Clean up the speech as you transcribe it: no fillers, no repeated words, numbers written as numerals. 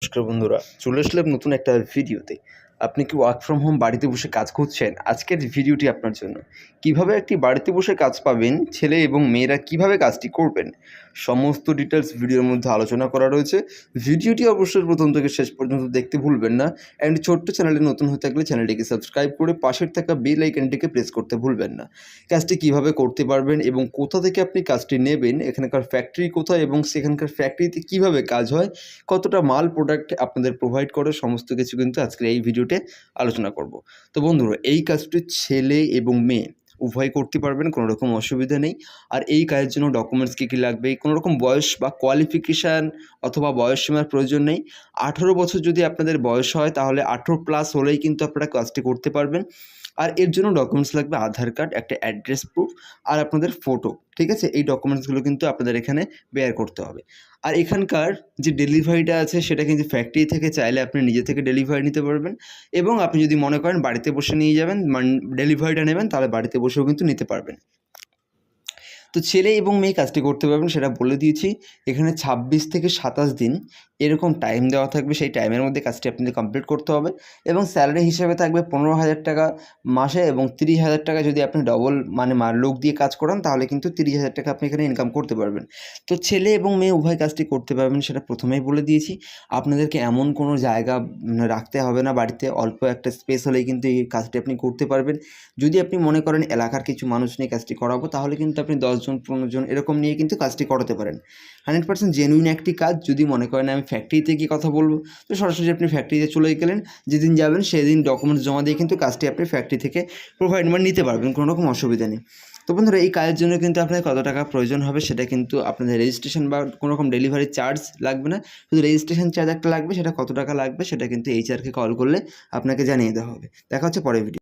নমস্কার বন্ধুরা, চলে আসলাম নতুন একটা ভিডিওতে। আপনি কি ওয়ার্ক ফ্রম হোম বাড়িতে বসে কাজ খুঁজছেন? আজকের ভিডিওটি আপনার জন্য। কিভাবে একটি বাড়িতে বসে কাজ পাবেন, ছেলে এবং মেয়েরা কিভাবে কাজটি করবেন, সমস্ত ডিটেলস ভিডিওর মধ্যে আলোচনা করা রয়েছে। ভিডিওটি অবশ্যই প্রথম থেকে শেষ পর্যন্ত দেখতে ভুলবেন না। অ্যান্ড ছোট্ট চ্যানেলে নতুন হয়ে থাকলে চ্যানেলটিকে সাবস্ক্রাইব করে পাশের থাকা বেল আইকনটিকে প্রেস করতে ভুলবেন না। কাজটি কিভাবে করতে পারবেন এবং কোথা থেকে আপনি কাজটি নেবেন, এখানকার ফ্যাক্টরি কোথায় এবং সেখানকার ফ্যাক্টরিতে কীভাবে কাজ হয়, কতটা মাল প্রোডাক্ট আপনাদের প্রোভাইড করে, সমস্ত কিছু কিন্তু আজকের এই ভিডিওতে আলোচনা করব। তো বন্ধুরা, এই কাজটি ছেলে এবং মেয়ে উভয় করতে পারবেন, কোনো রকম অসুবিধা নেই। আর এই কাজের জন্য ডকুমেন্টস কী কী লাগবে, কোনো রকম বয়স বা কোয়ালিফিকেশান অথবা বয়সসীমার প্রয়োজন নেই। 18 বছর যদি আপনাদের বয়স হয় তাহলে 18+ হলেই কিন্তু আপনারা কাজটি করতে পারবেন। আর এর জন্য ডকুমেন্টস লাগবে আধার কার্ড, একটা অ্যাড্রেস প্রুফ আর আপনাদের ফটো। ঠিক আছে? এই ডকুমেন্টসগুলো কিন্তু আপনাদের এখানে বেয়ার করতে হবে। আর এখানকার যে ডেলিভারিটা আছে সেটা কিন্তু ফ্যাক্টরি থেকে চাইলে আপনি নিজে থেকে ডেলিভারি নিতে পারবেন, এবং আপনি যদি মনে করেন বাড়িতে বসে নিয়ে যাবেন, ডেলিভারিটা নেবেন, তাহলে বাড়িতে বসেও কিন্তু নিতে পারবেন। তো ছেলে এবং মেয়ে কাজটি করতে পারবেন সেটা বলে দিয়েছি। এখানে 26 থেকে 27 দিন এরকম টাইম দেওয়া থাকবে। সেই টাইমের মধ্যে কাজটি আপনাদের কমপ্লিট করতে হবে, এবং স্যালারি হিসেবে থাকবে 15,000 টাকা মাসে, এবং 30,000 টাকা যদি আপনি ডবল লোক দিয়ে কাজ করান তাহলে কিন্তু 30,000 টাকা আপনি এখানে ইনকাম করতে পারবেন। তো ছেলে এবং মেয়ে উভয় কাজটি করতে পারবেন সেটা প্রথমেই বলে দিয়েছি। আপনাদেরকে এমন কোনো জায়গা রাখতে হবে না বাড়িতে, অল্প একটা স্পেস হলেই কিন্তু এই কাজটি আপনি করতে পারবেন। যদি আপনি মনে করেন এলাকার কিছু মানুষ নিয়ে কাজটি করাবো, তাহলে কিন্তু আপনি 10 জন 15 জন এরকম নিয়ে কিন্তু কাজটি করাতে পারেন। 100% জেনুইন একটি কাজ। যদি মনে করেন আমি ফ্যাক্টরিতে গিয়ে কথা বলবো, তো সরাসরি আপনি ফ্যাক্টরিতে চলে গেলেন। যেদিন যাবেন সেদিন ডকুমেন্টস জমা দিয়ে কিন্তু কাজটি আপনি ফ্যাক্টরি থেকে নিতে পারবেন, কোনো রকম অসুবিধা নেই। তো বন্ধুরা, এই কাজের জন্য কিন্তু আপনার কত টাকা প্রয়োজন হবে সেটা কিন্তু আপনাদের রেজিস্ট্রেশন বা কোনো রকম ডেলিভারি চার্জ লাগবে না, শুধু রেজিস্ট্রেশন চার্জ একটা লাগবে। সেটা কত টাকা লাগবে সেটা কিন্তু এইচআরকে কল করলে আপনাকে জানিয়ে দেওয়া হবে। দেখা হচ্ছে পরের ভিডিও।